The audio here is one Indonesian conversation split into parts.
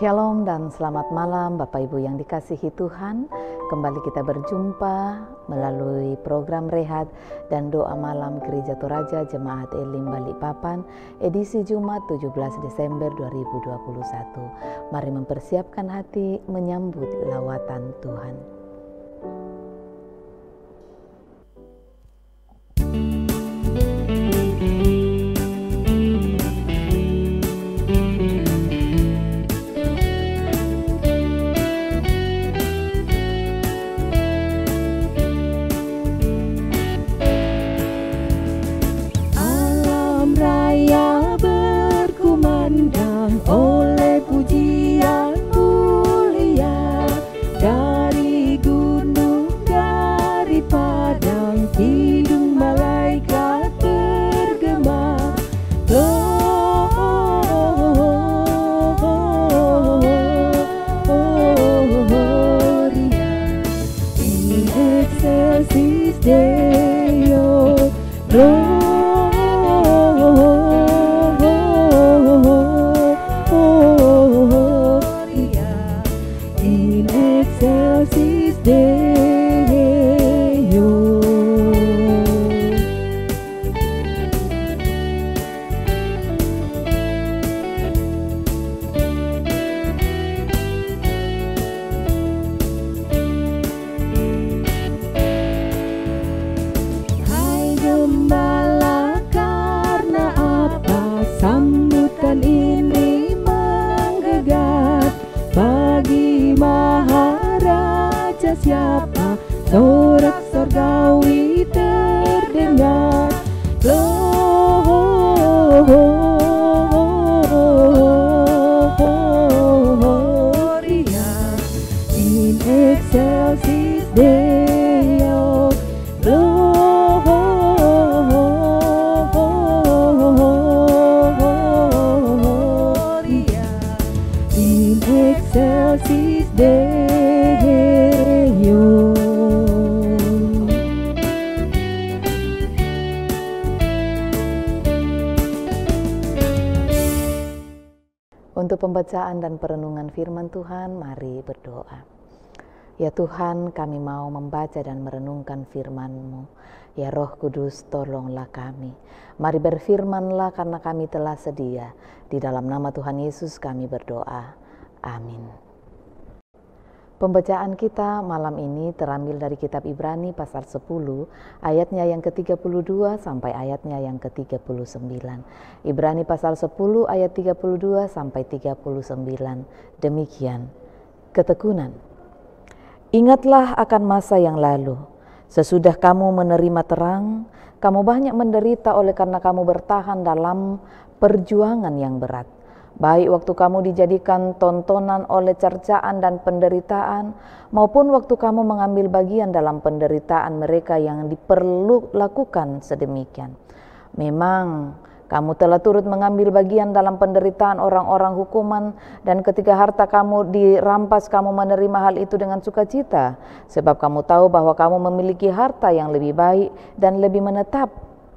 Shalom dan selamat malam Bapak Ibu yang dikasihi Tuhan. Kembali kita berjumpa melalui program Rehat dan Doa Malam Gereja Toraja Jemaat Elim Balikpapan edisi Jumat 17 Desember 2021. Mari mempersiapkan hati menyambut lawatan Tuhan. Sorak sorgawi terdengar, Gloria in excelsis Deo, Gloria in excelsis Deo. Untuk pembacaan dan perenungan firman Tuhan, mari berdoa. Ya Tuhan, kami mau membaca dan merenungkan firman-Mu. Ya Roh Kudus, tolonglah kami. Mari berfirmanlah karena kami telah sedia. Di dalam nama Tuhan Yesus kami berdoa. Amin. Pembacaan kita malam ini terambil dari kitab Ibrani pasal 10 ayatnya yang ke-32 sampai ayatnya yang ke-39. Ibrani pasal 10 ayat 32 sampai 39. Demikian, ketekunan. Ingatlah akan masa yang lalu. Sesudah kamu menerima terang, kamu banyak menderita oleh karena kamu bertahan dalam perjuangan yang berat. Baik waktu kamu dijadikan tontonan oleh cercaan dan penderitaan, maupun waktu kamu mengambil bagian dalam penderitaan mereka yang diperlakukan sedemikian. Memang kamu telah turut mengambil bagian dalam penderitaan orang-orang hukuman, dan ketika harta kamu dirampas, kamu menerima hal itu dengan sukacita, sebab kamu tahu bahwa kamu memiliki harta yang lebih baik dan lebih menetap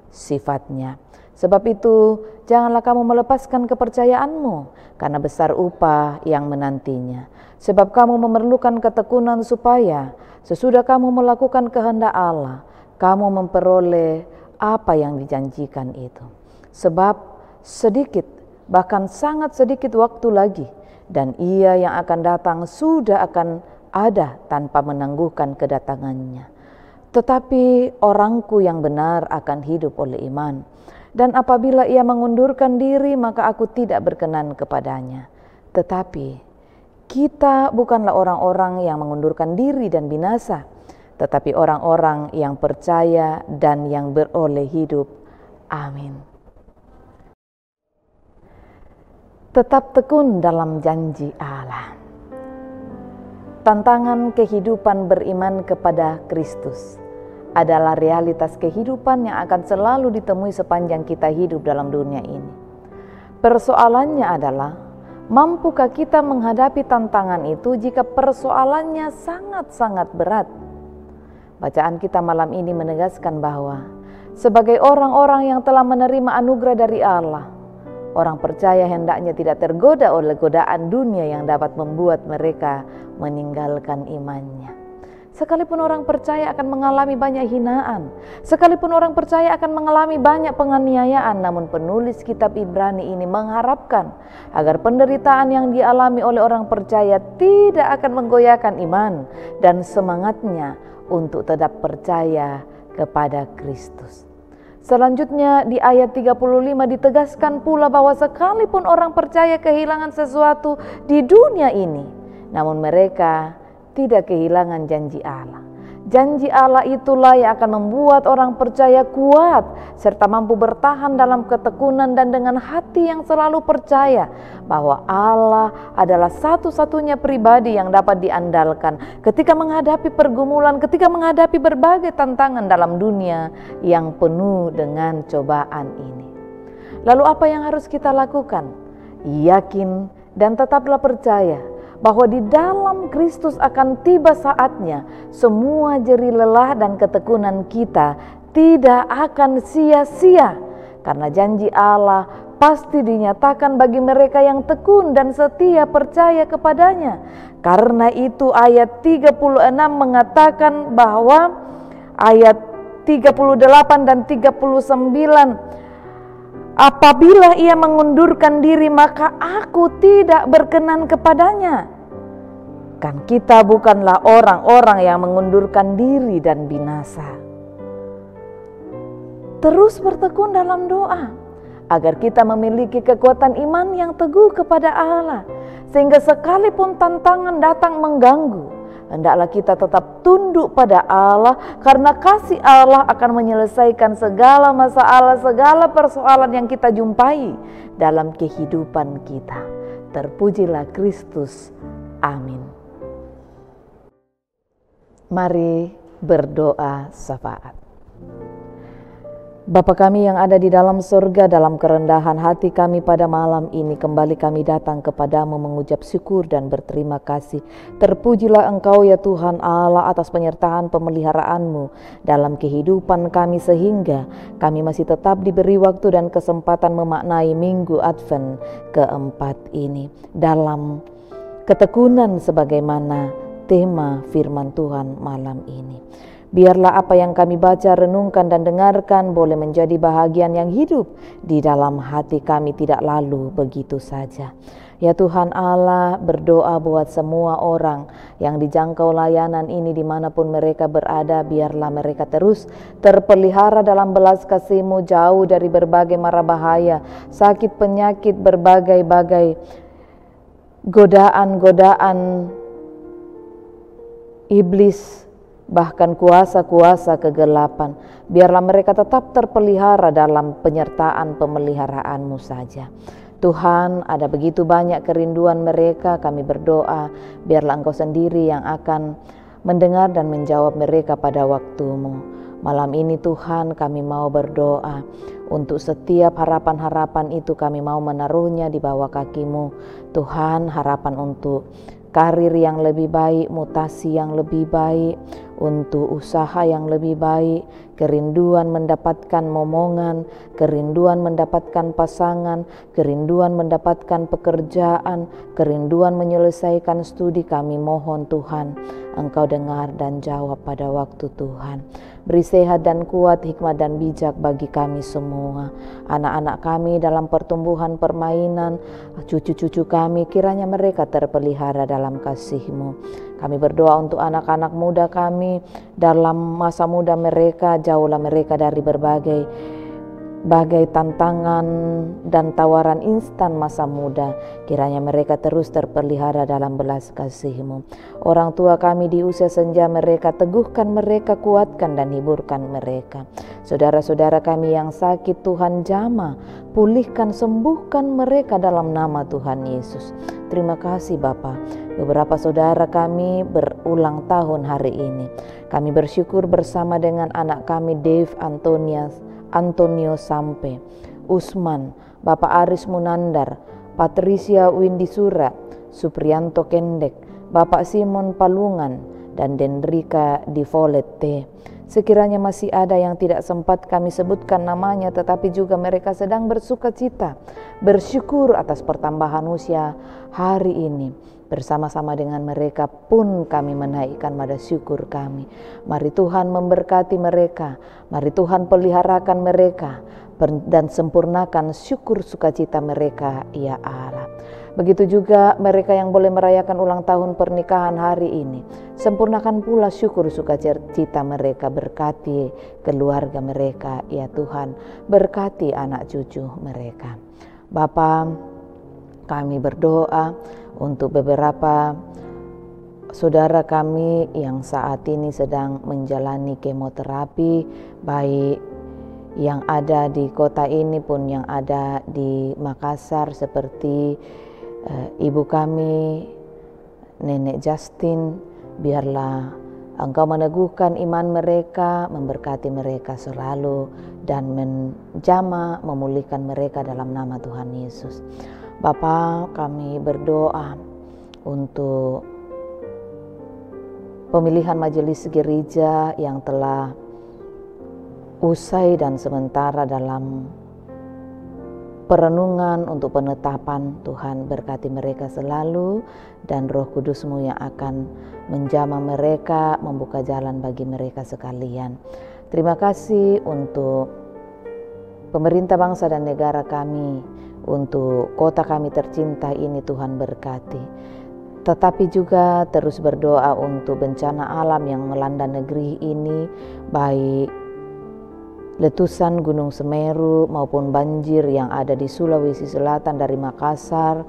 sifatnya. Sebab itu, janganlah kamu melepaskan kepercayaanmu, karena besar upah yang menantinya. Sebab kamu memerlukan ketekunan supaya sesudah kamu melakukan kehendak Allah, kamu memperoleh apa yang dijanjikan itu. Sebab sedikit, bahkan sangat sedikit waktu lagi, dan Ia yang akan datang sudah akan ada tanpa menangguhkan kedatangannya. Tetapi orangku yang benar akan hidup oleh iman. Dan apabila ia mengundurkan diri, maka aku tidak berkenan kepadanya. Tetapi kita bukanlah orang-orang yang mengundurkan diri dan binasa, tetapi orang-orang yang percaya dan yang beroleh hidup. Amin. Tetap tekun dalam janji Allah. Tantangan kehidupan beriman kepada Kristus adalah realitas kehidupan yang akan selalu ditemui sepanjang kita hidup dalam dunia ini. Persoalannya adalah, mampukah kita menghadapi tantangan itu jika persoalannya sangat-sangat berat? Bacaan kita malam ini menegaskan bahwa sebagai orang-orang yang telah menerima anugerah dari Allah, Orang percaya hendaknya tidak tergoda oleh godaan dunia yang dapat membuat mereka meninggalkan imannya. Sekalipun orang percaya akan mengalami banyak hinaan, sekalipun orang percaya akan mengalami banyak penganiayaan, namun penulis kitab Ibrani ini mengharapkan agar penderitaan yang dialami oleh orang percaya tidak akan menggoyahkan iman dan semangatnya untuk tetap percaya kepada Kristus. Selanjutnya di ayat 35 ditegaskan pula bahwa sekalipun orang percaya kehilangan sesuatu di dunia ini, namun mereka tidak kehilangan janji Allah. Janji Allah itulah yang akan membuat orang percaya kuat serta mampu bertahan dalam ketekunan dan dengan hati yang selalu percaya bahwa Allah adalah satu-satunya pribadi yang dapat diandalkan ketika menghadapi pergumulan, ketika menghadapi berbagai tantangan dalam dunia yang penuh dengan cobaan ini. Lalu apa yang harus kita lakukan? Yakin dan tetaplah percaya bahwa di dalam Kristus akan tiba saatnya semua jerih lelah dan ketekunan kita tidak akan sia-sia, karena janji Allah pasti dinyatakan bagi mereka yang tekun dan setia percaya kepadanya. Karena itu ayat 36 mengatakan bahwa ayat 38 dan 39, apabila ia mengundurkan diri maka aku tidak berkenan kepadanya. Kan kita bukanlah orang-orang yang mengundurkan diri dan binasa. Terus bertekun dalam doa agar kita memiliki kekuatan iman yang teguh kepada Allah, sehingga sekalipun tantangan datang mengganggu, hendaklah kita tetap tunduk pada Allah, karena kasih Allah akan menyelesaikan segala masalah, segala persoalan yang kita jumpai dalam kehidupan kita. Terpujilah Kristus. Amin. Mari berdoa syafaat. Bapa kami yang ada di dalam surga, dalam kerendahan hati kami pada malam ini kembali kami datang kepadamu mengucap syukur dan berterima kasih. Terpujilah Engkau ya Tuhan Allah atas penyertaan pemeliharaan-Mu dalam kehidupan kami, sehingga kami masih tetap diberi waktu dan kesempatan memaknai Minggu Advent keempat ini dalam ketekunan sebagaimana tema firman Tuhan malam ini. Biarlah apa yang kami baca, renungkan dan dengarkan boleh menjadi bahagian yang hidup di dalam hati kami, tidak lalu begitu saja. Ya Tuhan Allah, berdoa buat semua orang yang dijangkau layanan ini dimanapun mereka berada, biarlah mereka terus terpelihara dalam belas kasih-Mu, jauh dari berbagai mara bahaya, sakit penyakit, berbagai-bagai godaan-godaan iblis, bahkan kuasa-kuasa kegelapan. Biarlah mereka tetap terpelihara dalam penyertaan pemeliharaan-Mu saja. Tuhan, ada begitu banyak kerinduan mereka, kami berdoa biarlah Engkau sendiri yang akan mendengar dan menjawab mereka pada waktu-Mu. Malam ini Tuhan, kami mau berdoa untuk setiap harapan-harapan itu, kami mau menaruhnya di bawah kaki-Mu. Tuhan, harapan untuk karir yang lebih baik, mutasi yang lebih baik, untuk usaha yang lebih baik, kerinduan mendapatkan momongan, kerinduan mendapatkan pasangan, kerinduan mendapatkan pekerjaan, kerinduan menyelesaikan studi. Kami mohon Tuhan, Engkau dengar dan jawab pada waktu Tuhan. Beri sehat dan kuat, hikmat dan bijak bagi kami semua. Anak-anak kami dalam pertumbuhan permainan, cucu-cucu kami kiranya mereka terpelihara dalam kasih-Mu. Kami berdoa untuk anak-anak muda kami dalam masa muda mereka, jauhlah mereka dari berbagai tantangan dan tawaran instan masa muda. Kiranya mereka terus terpelihara dalam belas kasih-Mu. Orang tua kami di usia senja mereka, teguhkan mereka, kuatkan dan hiburkan mereka. Saudara-saudara kami yang sakit, Tuhan jamah, pulihkan, sembuhkan mereka dalam nama Tuhan Yesus. Terima kasih Bapa. Beberapa saudara kami berulang tahun hari ini. Kami bersyukur bersama dengan anak kami Dave Antonio Sampe, Usman, Bapak Aris Munandar, Patricia Windisura, Suprianto Kendek, Bapak Simon Palungan, dan Dendrika Di Volete. Sekiranya masih ada yang tidak sempat kami sebutkan namanya, tetapi juga mereka sedang bersuka cita, bersyukur atas pertambahan usia hari ini. Bersama-sama dengan mereka pun kami menaikkan nada syukur kami. Mari Tuhan memberkati mereka, mari Tuhan peliharakan mereka, dan sempurnakan syukur sukacita mereka, ya Allah. Begitu juga mereka yang boleh merayakan ulang tahun pernikahan hari ini. Sempurnakan pula syukur sukacita mereka, berkati keluarga mereka, ya Tuhan. Berkati anak cucu mereka. Bapa, kami berdoa untuk beberapa saudara kami yang saat ini sedang menjalani kemoterapi, baik yang ada di kota ini pun yang ada di Makassar, seperti ibu kami, Nenek Justin. Biarlah Engkau meneguhkan iman mereka, memberkati mereka selalu, dan menjamah memulihkan mereka dalam nama Tuhan Yesus. Bapa, kami berdoa untuk pemilihan majelis gereja yang telah usai dan sementara dalam perenungan untuk penetapan. Tuhan berkati mereka selalu, dan Roh Kudus-Mu yang akan menjamah mereka, membuka jalan bagi mereka sekalian. Terima kasih untuk pemerintah bangsa dan negara kami, untuk kota kami tercinta ini. Tuhan berkati. Tetapi juga terus berdoa untuk bencana alam yang melanda negeri ini, baik letusan Gunung Semeru maupun banjir yang ada di Sulawesi Selatan dari Makassar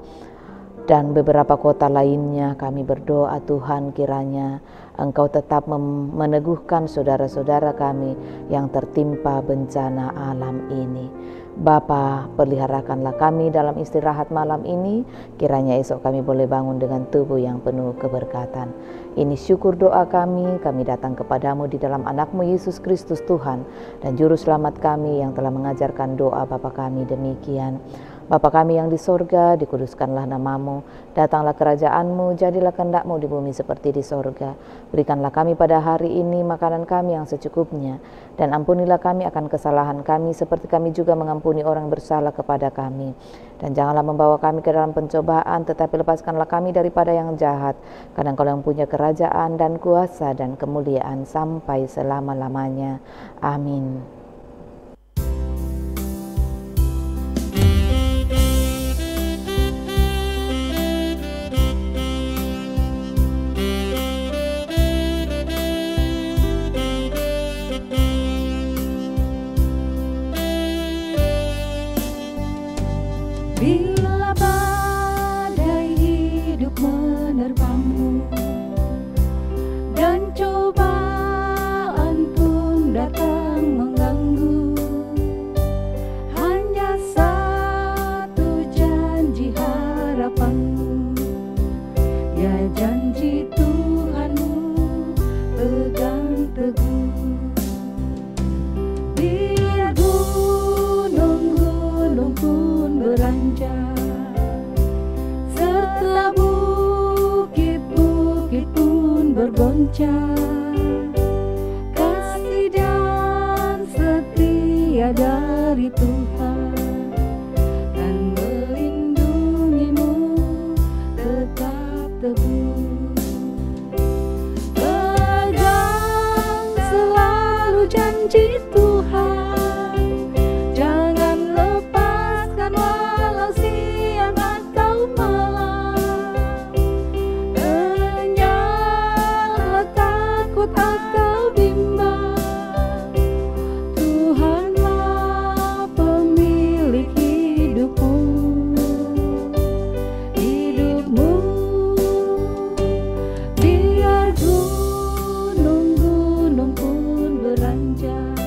dan beberapa kota lainnya. Kami berdoa Tuhan, kiranya Engkau tetap meneguhkan saudara-saudara kami yang tertimpa bencana alam ini. Bapa, peliharakanlah kami dalam istirahat malam ini, kiranya esok kami boleh bangun dengan tubuh yang penuh keberkatan. Ini syukur doa kami datang kepadamu di dalam anak-Mu Yesus Kristus Tuhan dan Juru Selamat kami yang telah mengajarkan doa Bapa kami demikian. Bapa kami yang di sorga, dikuduskanlah nama-Mu, datanglah kerajaan-Mu, jadilah kehendak-Mu di bumi seperti di sorga. Berikanlah kami pada hari ini makanan kami yang secukupnya, dan ampunilah kami akan kesalahan kami seperti kami juga mengampuni orang bersalah kepada kami. Dan janganlah membawa kami ke dalam pencobaan, tetapi lepaskanlah kami daripada yang jahat, karena Engkau yang punya kerajaan dan kuasa dan kemuliaan sampai selama-lamanya. Amin. Bila badai hidup menerpamu dan cobaan pun datang mengganggu, hanya satu janji harapanmu, ya janji Tuhanmu pegang teguh. Biar gunung-gunung pun beranjak, serta bukit-bukit pun bergoncang, kasih dan setia dari Tuhan dan melindungimu tetap teguh. Pegang selalu janji Tuhan, jangan lepaskan walau siang atau malam. Menyala takut atau bimbang, Tuhanlah pemilik hidupmu. Biar gunung-gunung pun beranjak,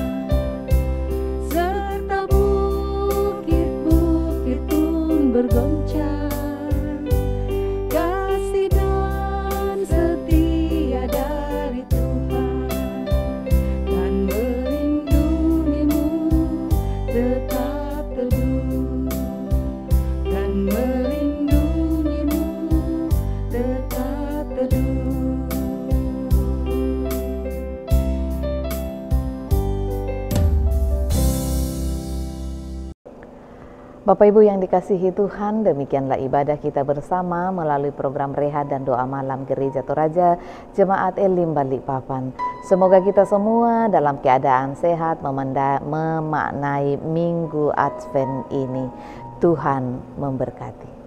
serta bukit-bukit pun bergoncang, kasih dan setia dari Tuhan dan melindungimu tetap teguh, dan melindungimu tetap teguh. Bapak Ibu yang dikasihi Tuhan, demikianlah ibadah kita bersama melalui program Rehat dan Doa Malam Gereja Toraja Jemaat Elim Balikpapan. Semoga kita semua dalam keadaan sehat memaknai Minggu Advent ini. Tuhan memberkati.